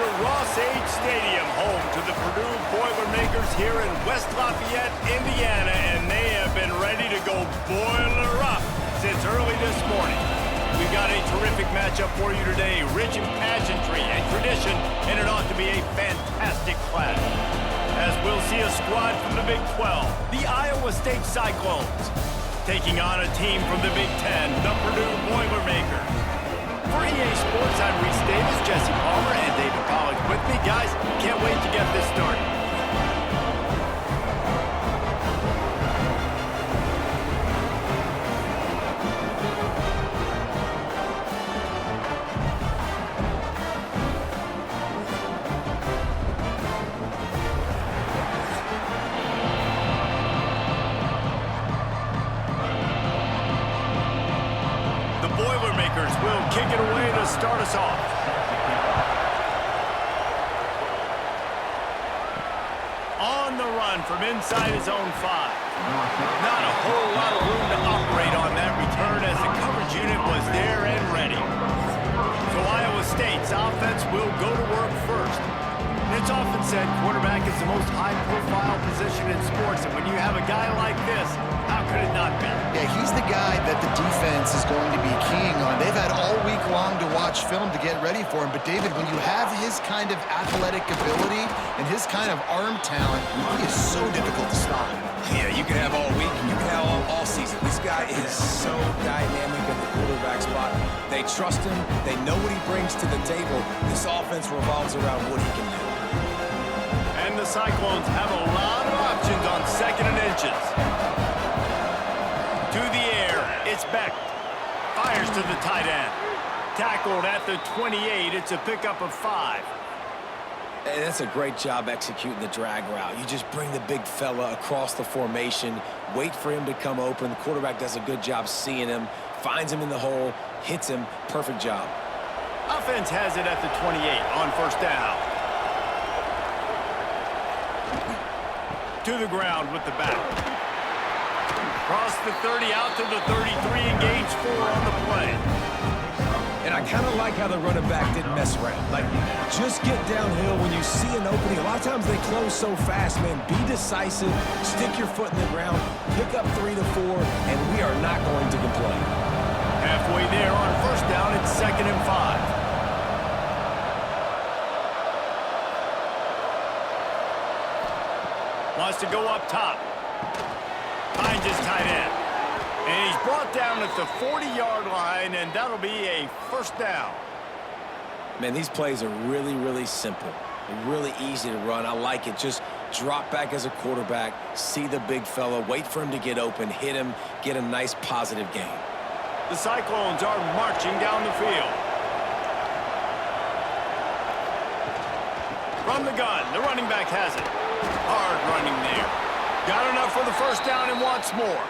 to Ross-Age Stadium, home to the Purdue Boilermakers here in West Lafayette, Indiana, and they have been ready to go boiler up since early this morning. We've got a terrific matchup for you today, rich in pageantry and tradition, and it ought to be a fantastic clash. As we'll see a squad from the Big 12, the Iowa State Cyclones, taking on a team from the Big 10, the Purdue Boilermakers. For EA Sports, I'm Reese Davis, Jesse Palmer, and David Pollack with me. Guys, can't wait to get this started. Will kick it away to start us off. On the run from inside his own 5. Not a whole lot of room to operate on that return as the coverage unit was there and ready. So Iowa State's offense will go to work first. And it's often said quarterback is the most high-profile position in sports, and when you have a guy like this, how could it not be? Yeah, he's the guy that the defense is going to be keying on. They've had all week long to watch film to get ready for him. But, David, when you have his kind of athletic ability and his kind of arm talent, he is so difficult to stop. Yeah, you can have all week and you can have all season. This guy is so dynamic at the quarterback spot. They trust him. They know what he brings to the table. This offense revolves around what he can do. And the Cyclones have a lot of options on 2nd and inches. To the air, it's Beck. Fires to the tight end. Tackled at the 28. It's a pickup of 5. And that's a great job executing the drag route. You just bring the big fella across the formation, wait for him to come open. The quarterback does a good job seeing him, finds him in the hole, hits him. Perfect job. Offense has it at the 28 on 1st down. To the ground with the back. Across the 30, out to the 33, and gains 4 on the play. And I kind of like how the running back didn't mess around. Like, just get downhill when you see an opening. A lot of times they close so fast, man. Be decisive, stick your foot in the ground, pick up 3 to 4, and we are not going to complain. Halfway there on 1st down, it's 2nd and 5. Wants to go up top. Finds his tight end. And he's brought down at the 40-yard line, and that'll be a 1st down. Man, these plays are really, really simple. Really easy to run. I like it. Just drop back as a quarterback, see the big fella, wait for him to get open, hit him, get a nice positive gain. The Cyclones are marching down the field. From the gun, the running back has it. Hard running there. Got enough for the 1st down and wants more.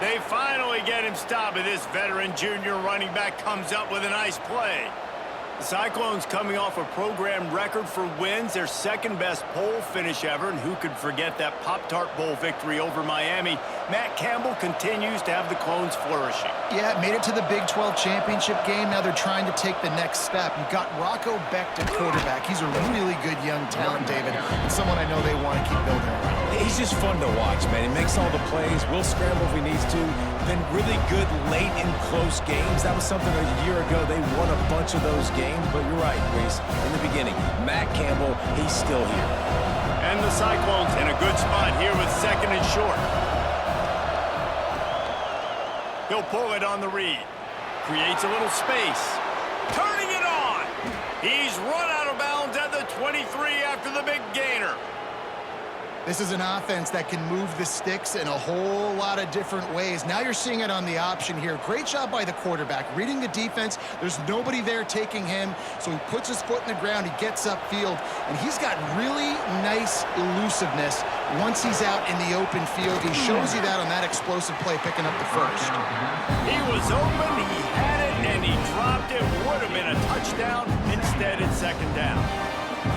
They finally get him stopped, and this veteran junior running back comes up with a nice play. The Cyclones coming off a program record for wins, their 2nd-best poll finish ever, and who could forget that Pop-Tart Bowl victory over Miami? Matt Campbell continues to have the Clones flourishing. Yeah, made it to the Big 12 championship game. Now they're trying to take the next step. You've got Rocco Becht at quarterback. He's a really good young talent, David, and someone I know they want to keep building around. He's just fun to watch, man. He makes all the plays. Will scramble if he needs to. Been really good late in close games. That was something a year ago. They won a bunch of those games. But you're right, Reese. In the beginning, Matt Campbell, he's still here. And the Cyclones in a good spot here with 2nd and short. He'll pull it on the read. Creates a little space. Turning it on. He's run out of bounds at the 23 after the big gainer. This is an offense that can move the sticks in a whole lot of different ways. Now you're seeing it on the option here. Great job by the quarterback. Reading the defense, there's nobody there taking him, so he puts his foot in the ground, he gets upfield, and he's got really nice elusiveness once he's out in the open field. He shows you that on that explosive play, picking up the 1st. He was open, he had it, and he dropped it. Would have been a touchdown. Instead, it's 2nd down.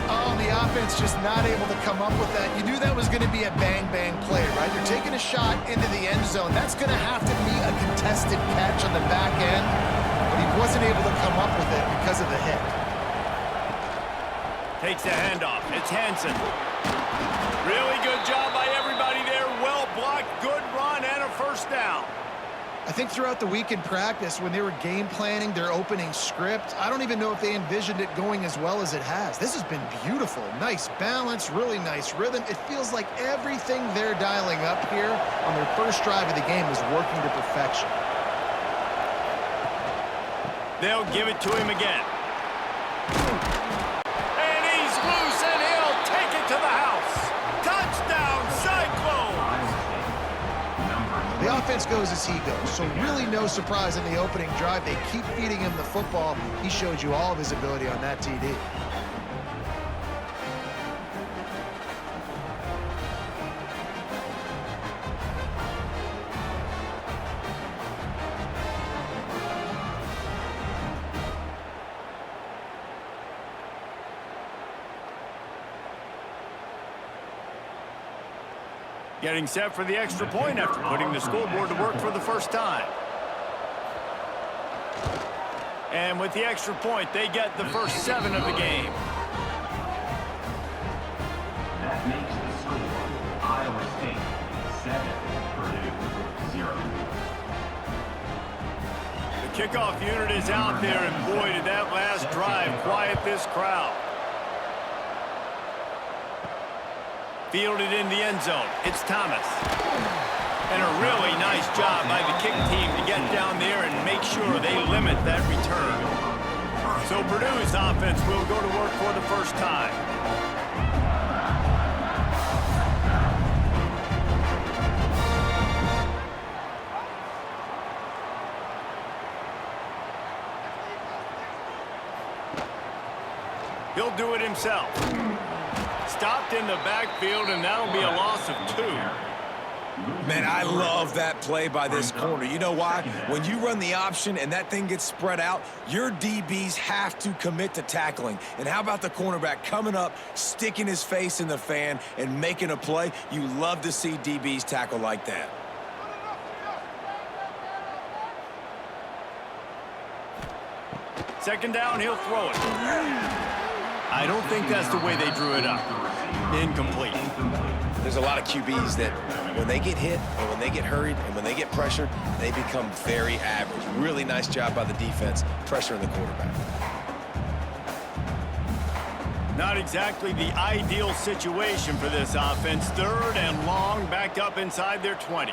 Oh, the offense just not able to come up with that. You knew that was going to be a bang-bang play, right? You're taking a shot into the end zone. That's going to have to be a contested catch on the back end, but he wasn't able to come up with it because of the hit. Takes the handoff. It's Hansen. Really good job by everybody there. Well blocked, good run, and a first down. I think throughout the week in practice, when they were game planning their opening script, I don't even know if they envisioned it going as well as it has. This has been beautiful. Nice balance, really nice rhythm. It feels like everything they're dialing up here on their first drive of the game is working to perfection. They'll give it to him again. And he's loose, and he'll take it to the house. Touchdown, Cyclones! The offense goes as he goes, so really no surprise in the opening drive. They keep feeding him the football. He showed you all of his ability on that TD. Getting set for the extra point after putting the scoreboard to work for the first time. And with the extra point, they get the first 7 of the game. That makes the score Iowa State 7, Purdue 0. The kickoff unit is out there, and boy, did that last drive quiet this crowd. Fielded in the end zone. It's Thomas. And a really nice job by the kick team to get down there and make sure they limit that return. So Purdue's offense will go to work for the first time. He'll do it himself. Stopped in the backfield, and that'll be a loss of 2. Man, I love that play by this corner. You know why? When you run the option and that thing gets spread out, your DBs have to commit to tackling. And how about the cornerback coming up, sticking his face in the fan, and making a play? You love to see DBs tackle like that. Second down, he'll throw it. I don't think that's the way they drew it up. Incomplete. There's a lot of QBs that when they get hit and when they get hurried and when they get pressured, they become very average. Really nice job by the defense, pressuring the quarterback. Not exactly the ideal situation for this offense. 3rd and long, back up inside their 20.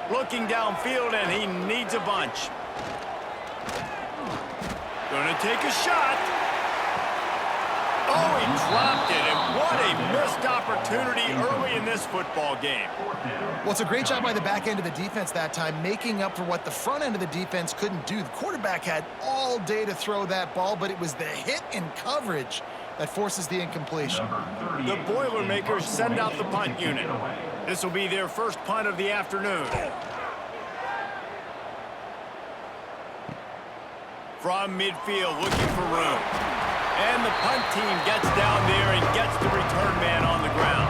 Looking downfield, and he needs a bunch. Gonna take a shot. Oh, he dropped it, and what a missed opportunity early in this football game. Well, it's a great job by the back end of the defense that time, making up for what the front end of the defense couldn't do. The quarterback had all day to throw that ball, but it was the hit and coverage that forces the incompletion. The Boilermakers send out the punt unit. This will be their first punt of the afternoon. From midfield, looking for room. And the punt team gets down there and gets the return man on the ground.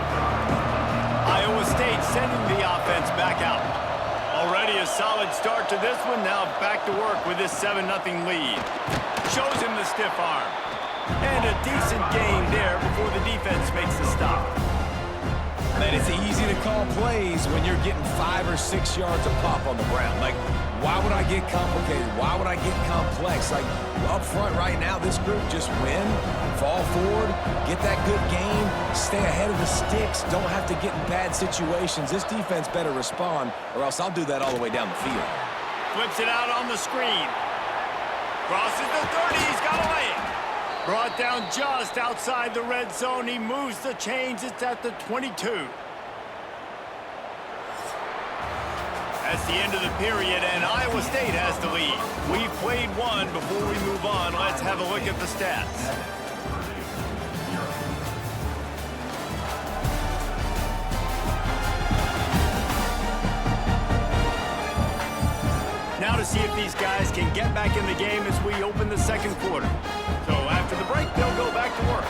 Iowa State sending the offense back out. Already a solid start to this one. Now back to work with this 7-0 lead. Shows him the stiff arm. And a decent gain there before the defense makes the stop. Man, it's easy to call plays when you're getting 5 or 6 yards of pop on the ground. Like, why would I get complicated? Why would I get complex? Like, up front right now, this group just win, fall forward, get that good game, stay ahead of the sticks, don't have to get in bad situations. This defense better respond, or else I'll do that all the way down the field. Flips it out on the screen. Crosses the 30, he's got a leg. Brought down just outside the red zone. He moves the chains. It's at the 22. That's the end of the period, and Iowa State has the lead. We've played one. Before we move on, let's have a look at the stats. Now to see if these guys can get back in the game as we open the second quarter. So after the break, they'll go back to work.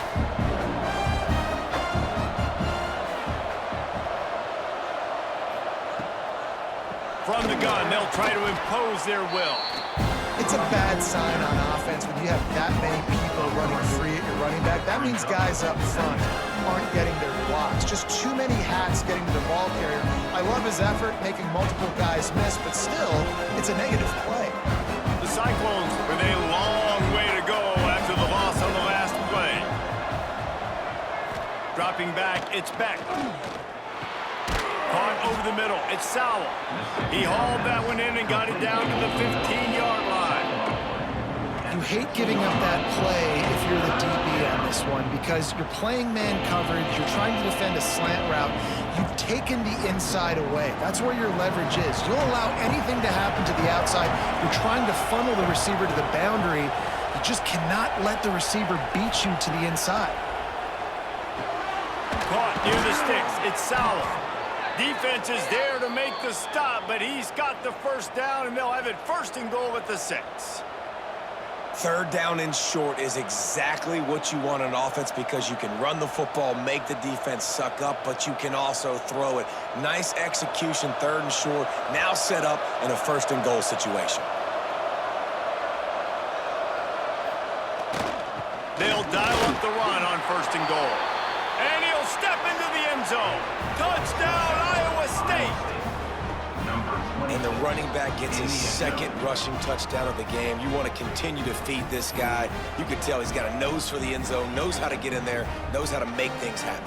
From the gun, they'll try to impose their will. It's a bad sign on offense when you have that many people are running free at your running back, that means guys up front aren't getting their blocks. Just too many hats getting to the ball carrier. I love his effort, making multiple guys miss, but still, it's a negative play. The Cyclones with a long way to go after the loss on the last play. Dropping back, it's Beck. Caught over the middle, it's Sowell. He hauled that one in and got it down to the 15-yard line. You hate giving up that play if you're the DB on this one because you're playing man coverage, you're trying to defend a slant route, you've taken the inside away. That's where your leverage is. You'll allow anything to happen to the outside. You're trying to funnel the receiver to the boundary. You just cannot let the receiver beat you to the inside. Caught near the sticks, it's Sowell. Defense is there to make the stop, but he's got the first down, and they'll have it 1st and goal at the 6. 3rd down and short is exactly what you want on offense because you can run the football, make the defense suck up, but you can also throw it. Nice execution, 3rd and short, now set up in a 1st and goal situation. They'll dial up the run on 1st and goal. And he'll step into the end zone. Touchdown, Iowa State! And the running back gets his 2nd rushing touchdown of the game. You want to continue to feed this guy. You can tell he's got a nose for the end zone, knows how to get in there, knows how to make things happen.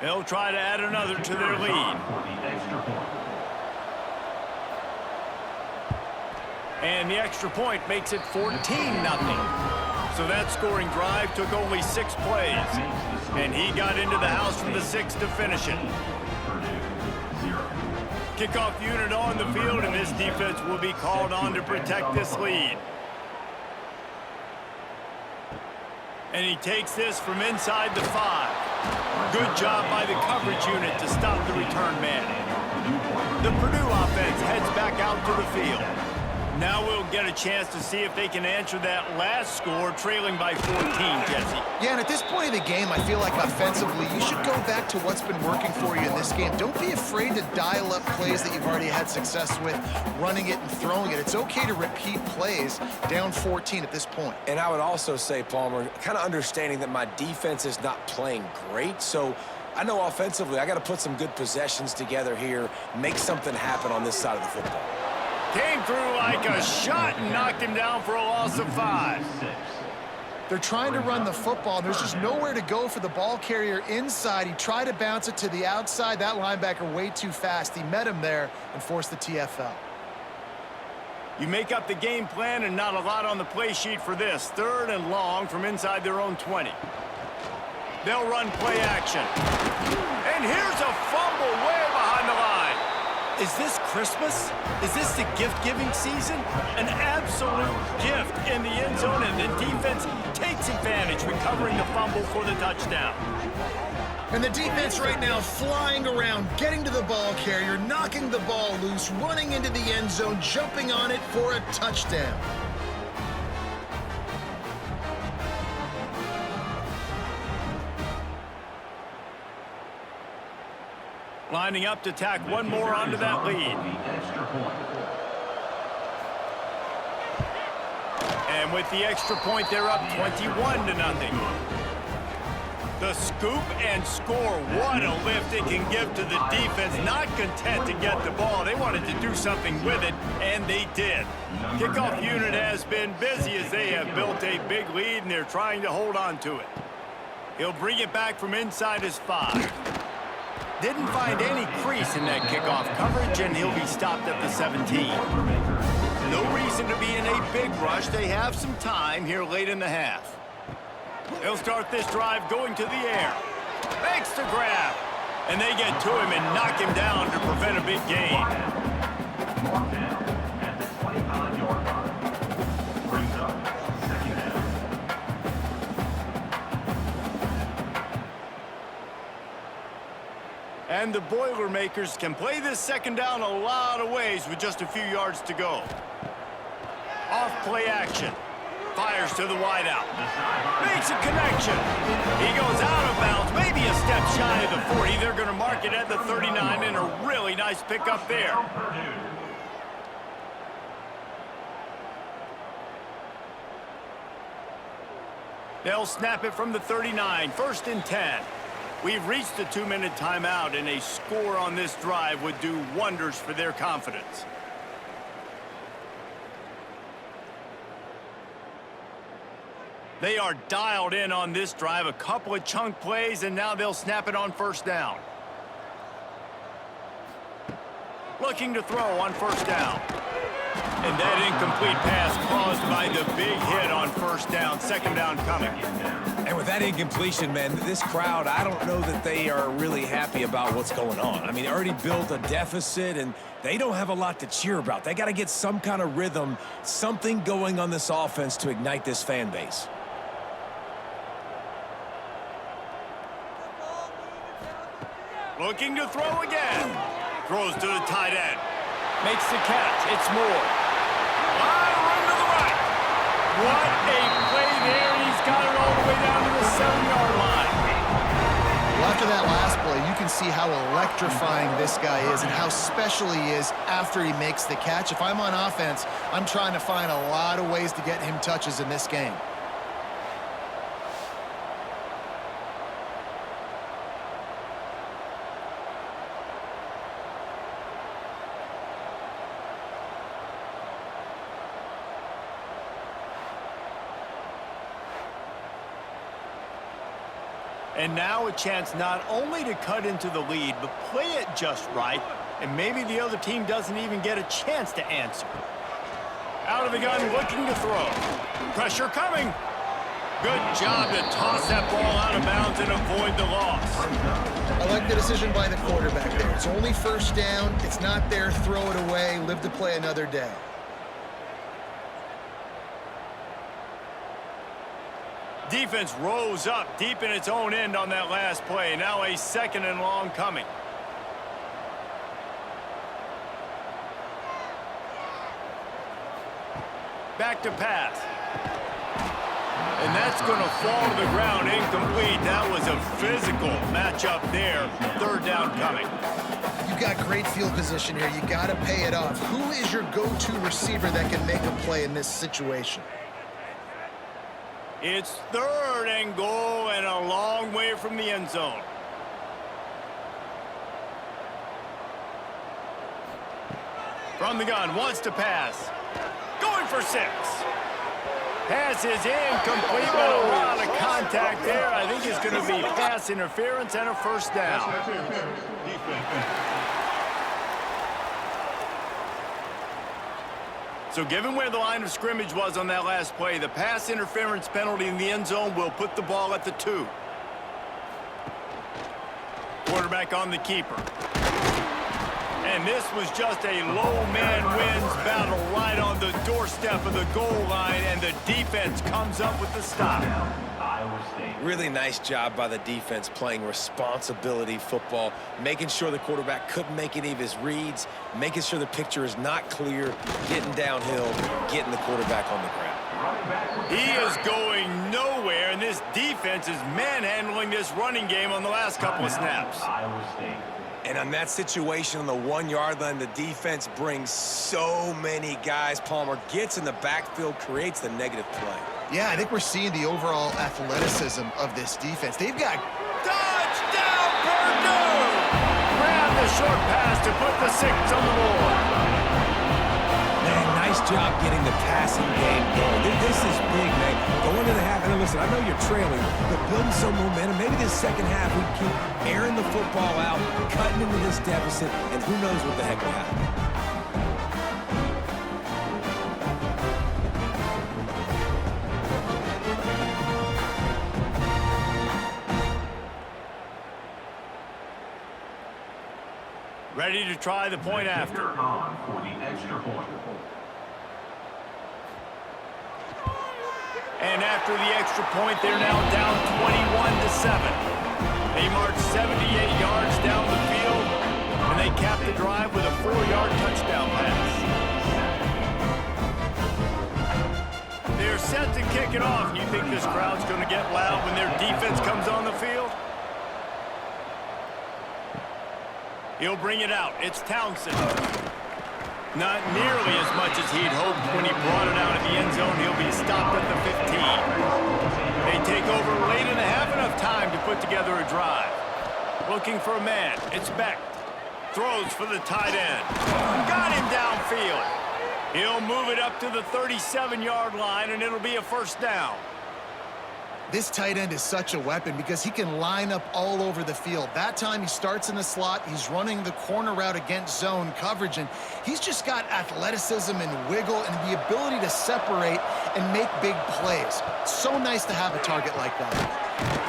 They'll try to add another to their lead. And the extra point makes it 14-0. So that scoring drive took only 6 plays. And he got into the house from the 6 to finish it. Kickoff unit on the field, and this defense will be called on to protect this lead. And he takes this from inside the 5. Good job by the coverage unit to stop the return man. The Purdue offense heads back out to the field. Now we'll get a chance to see if they can answer that last score, trailing by 14, Jesse. Yeah, and at this point of the game, I feel like offensively, you should go back to what's been working for you in this game. Don't be afraid to dial up plays that you've already had success with, running it and throwing it. It's okay to repeat plays down 14 at this point. And I would also say, Palmer, kind of understanding that my defense is not playing great, so I know offensively I got to put some good possessions together here, make something happen on this side of the football. Came through like a shot and knocked him down for a loss of 5. They're trying to run the football. There's just nowhere to go for the ball carrier inside. He tried to bounce it to the outside. That linebacker way too fast. He met him there and forced the TFL. You make up the game plan and not a lot on the play sheet for this. 3rd and long from inside their own 20. They'll run play action. And here's a fumble way behind the line. Is this Christmas? Is this the gift-giving season? An absolute gift in the end zone, and the defense takes advantage, recovering the fumble for the touchdown. And the defense right now flying around, getting to the ball carrier, knocking the ball loose, running into the end zone, jumping on it for a touchdown. Lining up to tack one more onto that lead. And with the extra point, they're up 21-0. The scoop and score. What a lift it can give to the defense. Not content to get the ball. They wanted to do something with it, and they did. Kickoff unit has been busy as they have built a big lead, and they're trying to hold on to it. He'll bring it back from inside his 5. Didn't find any crease in that kickoff coverage, and he'll be stopped at the 17. No reason to be in a big rush. They have some time here late in the half. They'll start this drive going to the air. Makes the grab. And they get to him and knock him down to prevent a big gain. And the Boilermakers can play this 2nd down a lot of ways with just a few yards to go. Off play action. fires to the wideout. Makes a connection. He goes out of bounds, maybe a step shy of the 40. They're going to mark it at the 39, and a really nice pickup there. They'll snap it from the 39, 1st and 10. We've reached the 2-minute timeout, and a score on this drive would do wonders for their confidence. They are dialed in on this drive, a couple of chunk plays, and now they'll snap it on 1st down. Looking to throw on 1st down. And that incomplete pass caused by the big hit on 1st down, 2nd down coming. And with that incompletion, man, this crowd, I don't know that they are really happy about what's going on. I mean, they already built a deficit, and they don't have a lot to cheer about. They got to get some kind of rhythm, something going on this offense to ignite this fan base. Looking to throw again. Throws to the tight end. Makes the catch. It's Moore. Wide run to the right. What a play there. He's got it all the way down to the 7-yard line. Well, after that last play, you can see how electrifying this guy is and how special he is after he makes the catch. If I'm on offense, I'm trying to find a lot of ways to get him touches in this game. And now a chance not only to cut into the lead, but play it just right, and maybe the other team doesn't even get a chance to answer. Out of the gun, looking to throw. Pressure coming. Good job to toss that ball out of bounds and avoid the loss. I like the decision by the quarterback there. It's only 1st down. It's not there. Throw it away. Live to play another day. Defense rose up deep in its own end on that last play. Now a 2nd and long coming. Back to pass. And that's going to fall to the ground incomplete. That was a physical matchup there. 3rd down coming. You've got great field position here. You got to pay it off. Who is your go-to receiver that can make a play in this situation? It's 3rd and goal and a long way from the end zone. From the gun, wants to pass. Going for 6. Pass is incomplete, but a lot of contact there. I think it's going to be pass interference and a 1st down. So given where the line of scrimmage was on that last play, the pass interference penalty in the end zone will put the ball at the 2. Quarterback on the keeper. And this was just a low man wins battle right on the doorstep of the goal line, and the defense comes up with the stop. Really nice job by the defense playing responsibility football, making sure the quarterback couldn't make any of his reads, making sure the picture is not clear, getting downhill, getting the quarterback on the ground. He is going nowhere, and this defense is manhandling this running game on the last couple of snaps. And on that situation on the 1-yard line, the defense brings so many guys. Palmer gets in the backfield, creates the negative play. Yeah, I think we're seeing the overall athleticism of this defense. They've got... Touchdown, Purdue! Grab the short pass to put the 6 on the board. Man, nice job getting the passing game going. This is big, man. Going to the half, and listen, I know you're trailing, but building some momentum. Maybe this 2nd half we keep airing the football out, cutting into this deficit, and who knows what the heck will happen. Ready to try the point after. For the extra point. And after the extra point, they're now down 21-7. They march 78 yards down the field, and they cap the drive with a 4-yard touchdown pass. They're set to crowd's going to get loud when their defense comes on the field. He'll bring it out. It's Townsend. Not nearly as much as he'd hoped when he brought it out of the end zone. He'll be stopped at the 15. They take over late and have enough time to put together a drive. Looking for a man. It's Beck. Throws for the tight end. Got him downfield. He'll move it up to the 37-yard line, and it'll be a first down. This tight end is such a weapon because he can line up all over the field. That time he starts in the slot. He's running the corner route against zone coverage, and he's just got athleticism and wiggle and the ability to separate and make big plays. So nice to have a target like that.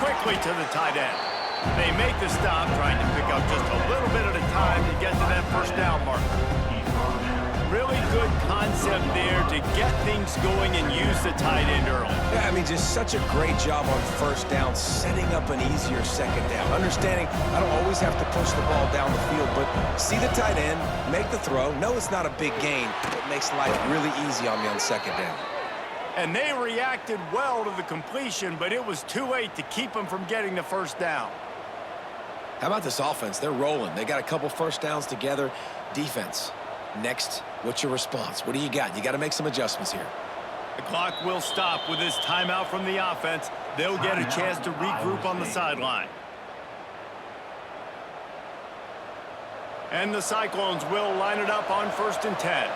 Quickly to the tight end. They make the stop, trying to pick up just a little bit at a time to get to that first down marker. Really good concept there to get things going and use the tight end early. Yeah, I mean, just such a great job on first down, setting up an easier second down. Understanding I don't always have to push the ball down the field, but see the tight end, make the throw. No, it's not a big gain, but makes life really easy on me on second down. And they reacted well to the completion, but it was too late to keep them from getting the first down. How about this offense? They're rolling. They got a couple first downs together. Defense. Next, what's your response? What do you got? You got to make some adjustments here. The clock will stop with this timeout from the offense. They'll get a chance to regroup on the sideline. And the Cyclones will line it up on 1st and 10.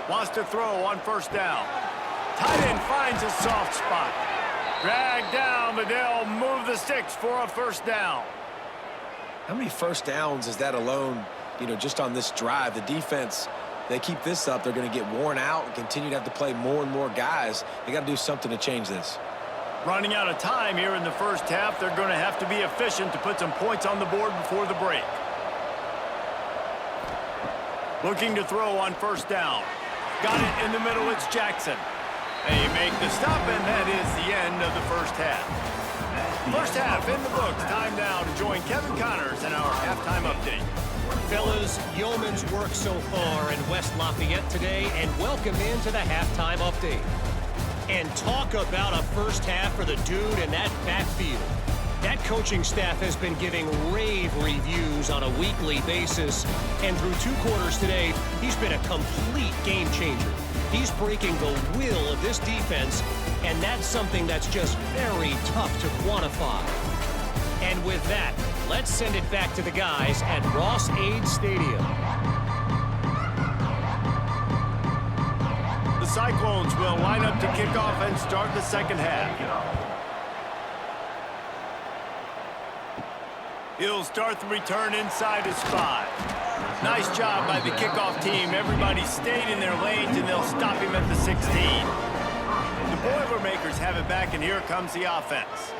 Wants to throw on first down. Tight end finds a soft spot. Dragged down, but they'll move the sticks for a first down. How many first downs is that alone, just on this drive? The defense, they keep this up, they're going to get worn out and continue to have to play more and more guys. They got to do something to change this. Running out of time here in the first half, they're going to have to be efficient to put some points on the board before the break. Looking to throw on first down. Got it in the middle, it's Jackson. They make the stop, and that is the end of the first half. First half in the books. Time now to join Kevin Connors in our halftime update. Fellas, yeoman's work so far in West Lafayette today, and welcome into the halftime update. And talk about a first half for the dude in that backfield. That coaching staff has been giving rave reviews on a weekly basis, and through 2 quarters today, he's been a complete game changer. He's breaking the will of this defense, and that's something that's just very tough to quantify. And with that, let's send it back to the guys at Ross-Ade Stadium. The Cyclones will line up to kick off and start the second half. He'll start the return inside his 5. Nice job by the kickoff team. Everybody stayed in their lanes, and they'll stop him at the 16. The Boilermakers have it back, and here comes the offense.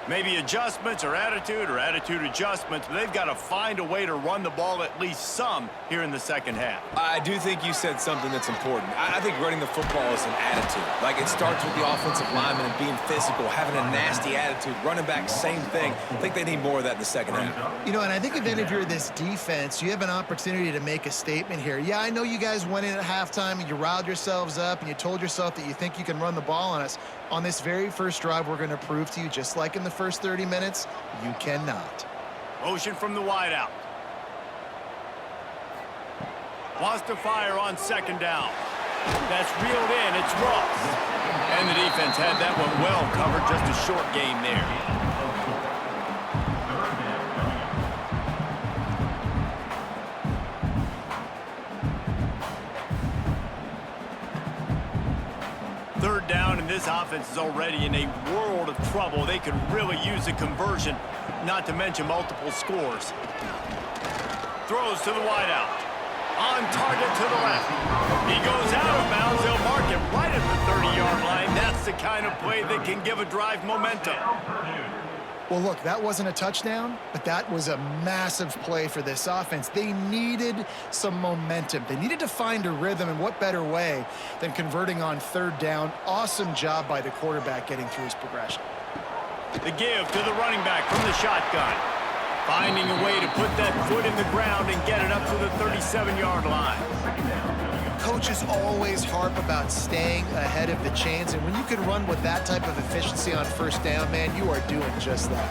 Maybe adjustments or attitude adjustments, but they've got to find a way to run the ball at least some here in the second half. I do think you said something that's important. I think running the football is an attitude. Like, it starts with the offensive lineman and being physical, having a nasty attitude. Running back, same thing. I think they need more of that in the second half. And I think if you're this defense, you have an opportunity to make a statement here. Yeah, I know you guys went in at halftime and you riled yourselves up and you told yourself that you think you can run the ball on us. On this very first drive, we're going to prove to you, just like in the first 30 minutes, you cannot. Motion from the wideout. Wants to fire on second down. That's reeled in. It's Ross. And the defense had that one well covered. Just a short game there. Third down, and this offense is already in a world of trouble. They could really use a conversion, not to mention multiple scores. Throws to the wideout. On target to the left. He goes out of bounds. They'll mark him right at the 30-yard line. That's the kind of play that can give a drive momentum. Well, look, that wasn't a touchdown, but that was a massive play for this offense. They needed some momentum. They needed to find a rhythm, and what better way than converting on third down. Awesome job by the quarterback getting through his progression. The give to the running back from the shotgun. Finding a way to put that foot in the ground and get it up to the 37-yard line. coaches always harp about staying ahead of the chains, and when you can run with that type of efficiency on first down, man, you are doing just that.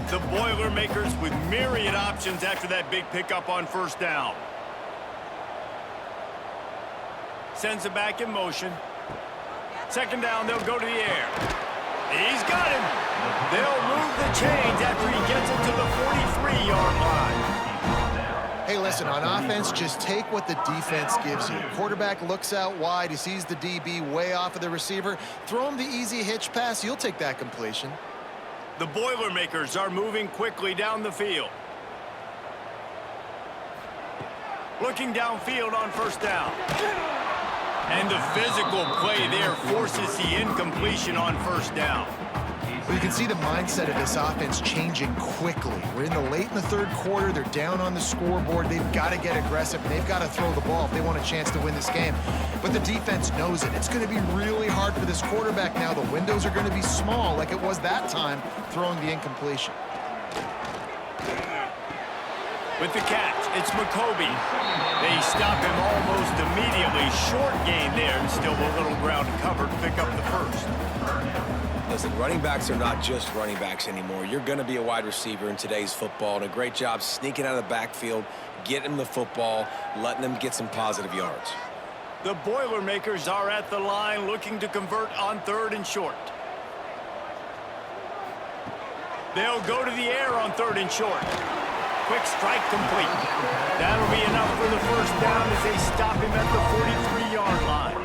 The Boilermakers with myriad options after that big pickup on first down. Sends it back in motion. Second down, they'll go to the air. He's got him. They'll move the chains after he gets it to the 43-yard line. Hey, listen, on offense, just take what the defense gives you. Quarterback looks out wide. He sees the DB way off of the receiver. Throw him the easy hitch pass. You'll take that completion. The Boilermakers are moving quickly down the field. Looking downfield on first down. And the physical play there forces the incompletion on first down. Well, you can see the mindset of this offense changing quickly. We're late in the third quarter. They're down on the scoreboard. They've got to get aggressive. They've got to throw the ball if they want a chance to win this game. But the defense knows it. It's going to be really hard for this quarterback now. The windows are going to be small like it was that time throwing the incompletion. With the catch, it's McCoby. They stop him almost immediately. Short gain there, and still a little ground covered to pick up the first. Listen, running backs are not just running backs anymore. You're going to be a wide receiver in today's football, and a great job sneaking out of the backfield, getting them the football, letting them get some positive yards. The Boilermakers are at the line looking to convert on third and short. They'll go to the air on third and short. Quick strike complete. That'll be enough for the first down as they stop him at the 43-yard line.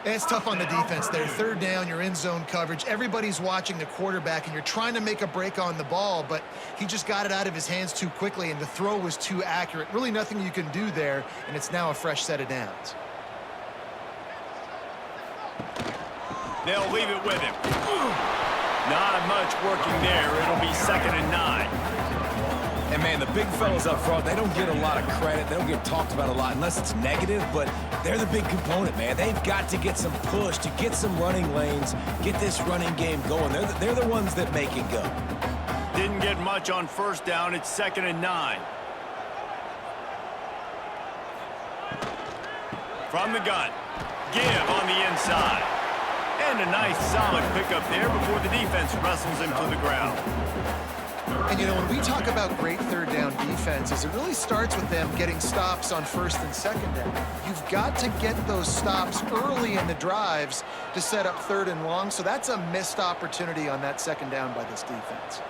It's tough on the defense there. Third down, you're in zone coverage. Everybody's watching the quarterback, and you're trying to make a break on the ball, but he just got it out of his hands too quickly, and the throw was too accurate. Really nothing you can do there, and it's now a fresh set of downs. They'll leave it with him. Not much working there. It'll be 2nd and 9. And, man, the big fellas up front, they don't get a lot of credit. They don't get talked about a lot unless it's negative, but they're the big component, man. They've got to get some push, to get some running lanes, get this running game going. They're the ones that make it go. Didn't get much on first down. It's 2nd and 9. From the gun. Give on the inside. And a nice solid pickup there before the defense wrestles him to the ground. And, you know, when we talk about great third down defenses, it really starts with them getting stops on first and second down. You've got to get those stops early in the drives to set up third and long, so that's a missed opportunity on that second down by this defense.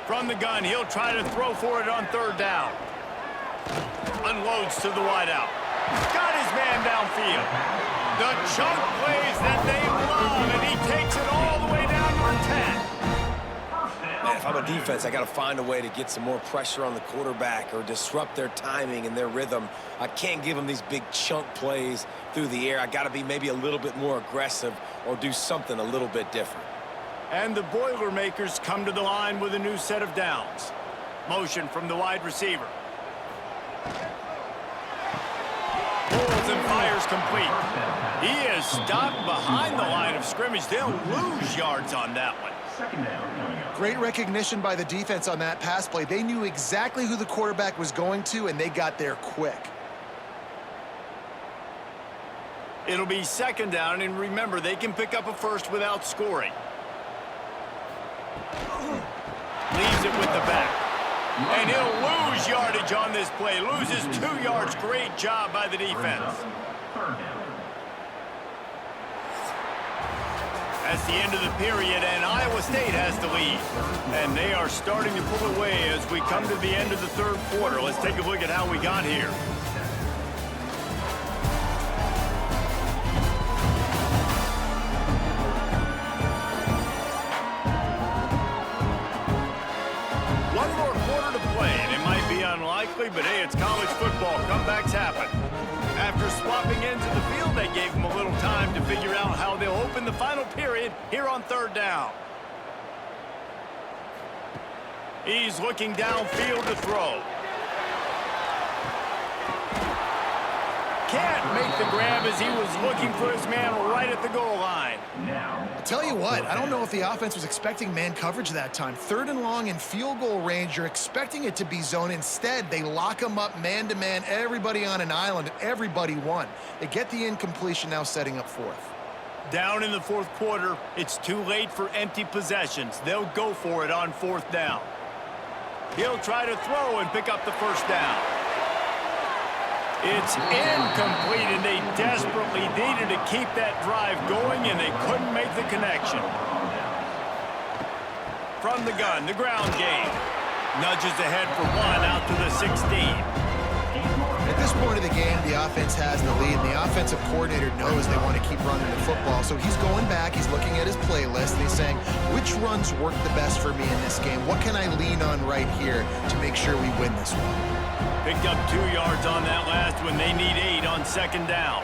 From the gun, he'll try to throw for it on third down. Unloads to the wideout. Got his man downfield. The chunk plays that they love, and he takes it all the way down to 10. Man, if I'm a defense, I got to find a way to get some more pressure on the quarterback or disrupt their timing and their rhythm. I can't give them these big chunk plays through the air. I got to be maybe a little bit more aggressive or do something a little bit different. And the Boilermakers come to the line with a new set of downs. Motion from the wide receiver. Pulls and fires complete. He is stopped behind the line of scrimmage. They'll lose yards on that one. Great recognition by the defense on that pass play. They knew exactly who the quarterback was going to, and they got there quick. It'll be 2nd down, and remember, they can pick up a first without scoring. Leaves it with the back. And he'll lose yardage on this play. Loses 2 yards. Great job by the defense. That's the end of the period, and Iowa State has the lead. And they are starting to pull away as we come to the end of the third quarter. Let's take a look at how we got here. One more quarter to play, and it might be unlikely, but hey, it's college football. Comebacks happen. After swapping into the field, they gave them a little time to figure out how they'll open the final period here on third down. He's looking downfield to throw. Can't make the grab as he was looking for his man right at the goal line. I'll tell you what, I don't know if the offense was expecting man coverage that time. 3rd and long in field goal range, you're expecting it to be zone. Instead, they lock them up man-to-man, everybody on an island, and everybody won. They get the incompletion, now setting up 4th. Down in the 4th quarter, it's too late for empty possessions. They'll go for it on 4th down. He'll try to throw and pick up the 1st down. It's incomplete, and they desperately needed to keep that drive going, and they couldn't make the connection. From the gun, the ground game. Nudges ahead for 1 out to the 16. At this point of the game, the offense has the lead, and the offensive coordinator knows they want to keep running the football. So he's going back, he's looking at his playlist, and he's saying, which runs work the best for me in this game? What can I lean on right here to make sure we win this one? Picked up 2 yards on that last one. They need 8 on 2nd down.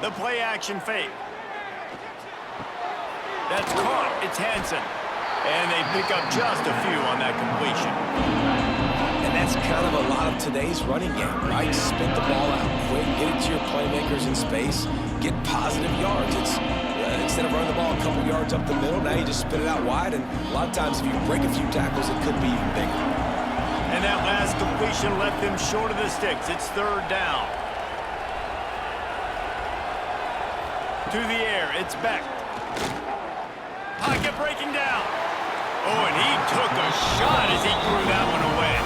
The play action fake. That's caught. It's Hansen. And they pick up just a few on that completion. And that's kind of a lot of today's running game, right? Spit the ball out quick, get it to your playmakers in space, get positive yards. It's instead of running the ball a couple yards up the middle, now you just spit it out wide, and a lot of times if you break a few tackles, it could be even bigger. And that last completion left them short of the sticks. It's 3rd down. To the air, it's Beck. Pocket breaking down. Oh, and he took a shot as he threw that one away.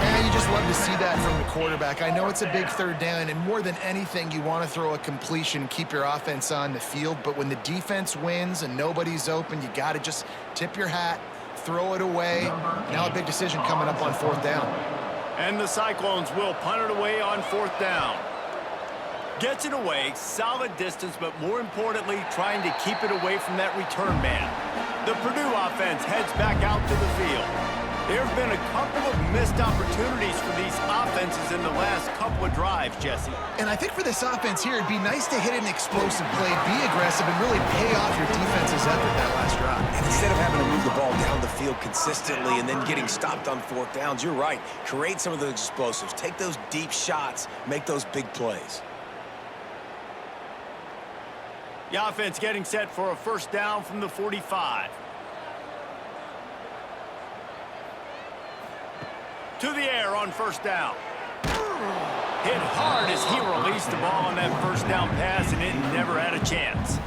And you just love to see that from the quarterback. I know it's a big 3rd down, and more than anything, you want to throw a completion and keep your offense on the field. But when the defense wins and nobody's open, you got to just tip your hat, throw it away. Now a big decision coming up on 4th down. And the Cyclones will punt it away on 4th down. Gets it away, solid distance, but more importantly, trying to keep it away from that return man. The Purdue offense heads back out to the field. There have been a couple of missed opportunities for these offenses in the last couple of drives, Jesse. And I think for this offense here, it'd be nice to hit an explosive play, be aggressive, and really pay off your defense's effort that last drive. And instead of having to move the ball down the field consistently and then getting stopped on 4th downs, you're right. Create some of those explosives. Take those deep shots. Make those big plays. The offense getting set for a 1st down from the 45. To the air on 1st down. Hit hard as he released the ball on that 1st down pass, and it never had a chance.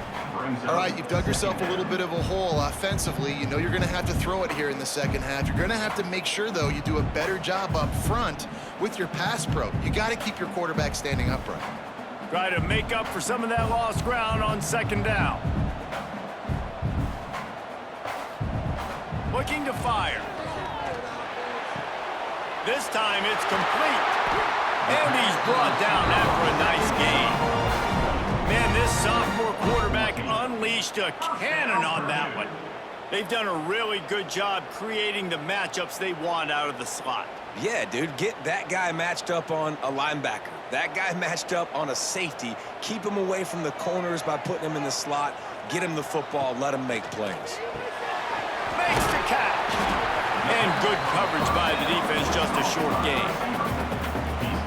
All right, you've dug yourself a little bit of a hole offensively. You know you're going to have to throw it here in the 2nd half. You're going to have to make sure, though, you do a better job up front with your pass pro. You got to keep your quarterback standing upright. Try to make up for some of that lost ground on 2nd down. Looking to fire. This time it's complete. And he's brought down after a nice gain. Man, this sophomore quarterback unleashed a cannon on that one. They've done a really good job creating the matchups they want out of the slot. Yeah, dude, get that guy matched up on a linebacker. That guy matched up on a safety. Keep him away from the corners by putting him in the slot. Get him the football. Let him make plays. Makes the catch. And good coverage by the defense, just a short gain.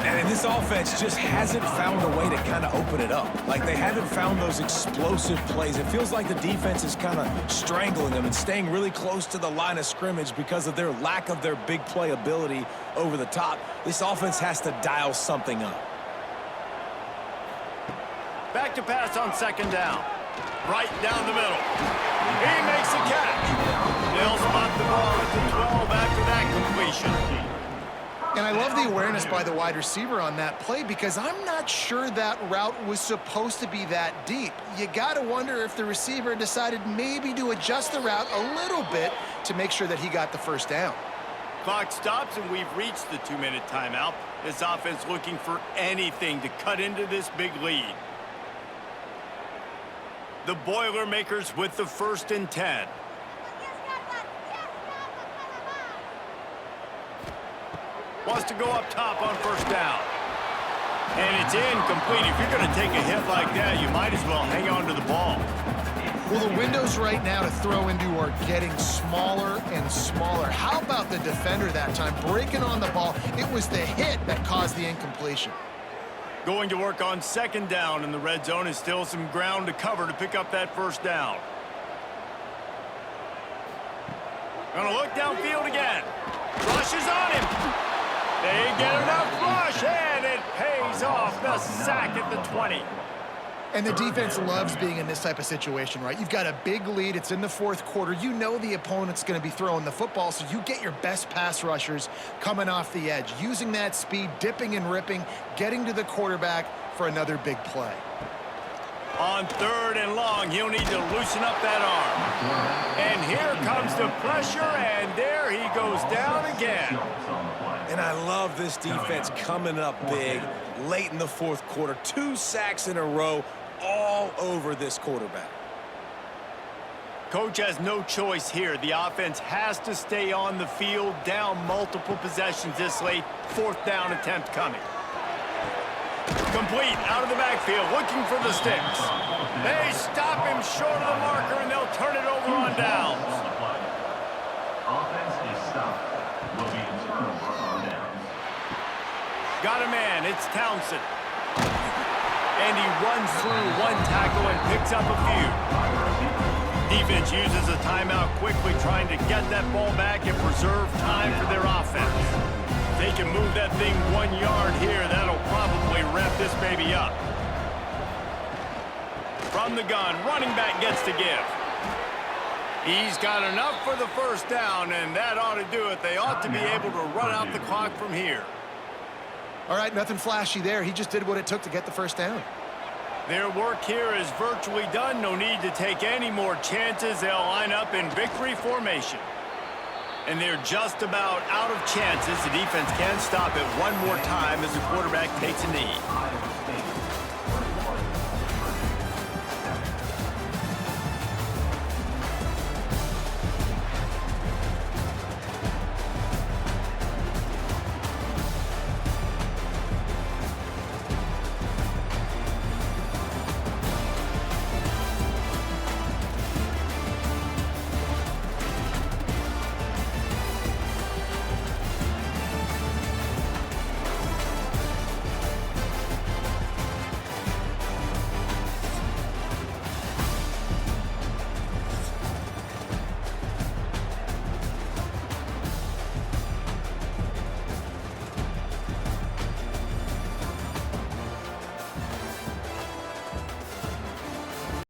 And this offense just hasn't found a way to kind of open it up. Like, they haven't found those explosive plays. It feels like the defense is kind of strangling them and staying really close to the line of scrimmage because of their lack of their big play ability over the top. This offense has to dial something up. Back to pass on 2nd down. Right down the middle. He makes the catch. They'll spot the ball at the 12 after that completion. And I love the awareness by the wide receiver on that play because I'm not sure that route was supposed to be that deep. You got to wonder if the receiver decided maybe to adjust the route a little bit to make sure that he got the 1st down. Clock stops, and we've reached the 2-minute timeout. This offense looking for anything to cut into this big lead. The Boilermakers with the 1st and 10. Wants to go up top on 1st down. And it's incomplete. If you're going to take a hit like that, you might as well hang on to the ball. Well, the windows right now to throw into are getting smaller and smaller. How about the defender that time breaking on the ball? It was the hit that caused the incompletion. Going to work on second down in the red zone, is still some ground to cover to pick up that first down. Gonna look downfield again. Rush is on him. They get enough rush, and it pays off. The sack at the 20. And the defense loves being in this type of situation, right? You've got a big lead. It's in the fourth quarter. You know the opponent's going to be throwing the football, so you get your best pass rushers coming off the edge, using that speed, dipping and ripping, getting to the quarterback for another big play. On third and long, he'll need to loosen up that arm. And here comes the pressure, and there he goes down again. And I love this defense coming up big late in the fourth quarter. 2 sacks in a row all over this quarterback. Coach has no choice here. The offense has to stay on the field, down multiple possessions this late. Fourth down attempt coming. Complete out of the backfield, looking for the sticks. They stop him short of the marker, and they'll turn it over on downs. Offense is stopped. Will be a turnover on downs. Got a man, it's Townsend. And he runs through one tackle and picks up a few. Defense uses a timeout quickly, trying to get that ball back and preserve time for their offense. If they can move that thing 1 yard here, that'll probably wrap this baby up. From the gun, running back gets to give. He's got enough for the first down, and that ought to do it. They ought to be able to run out the clock from here. All right, nothing flashy there. He just did what it took to get the first down. Their work here is virtually done. No need to take any more chances. They'll line up in victory formation. And they're just about out of chances. The defense can stop it one more time as the quarterback takes a knee.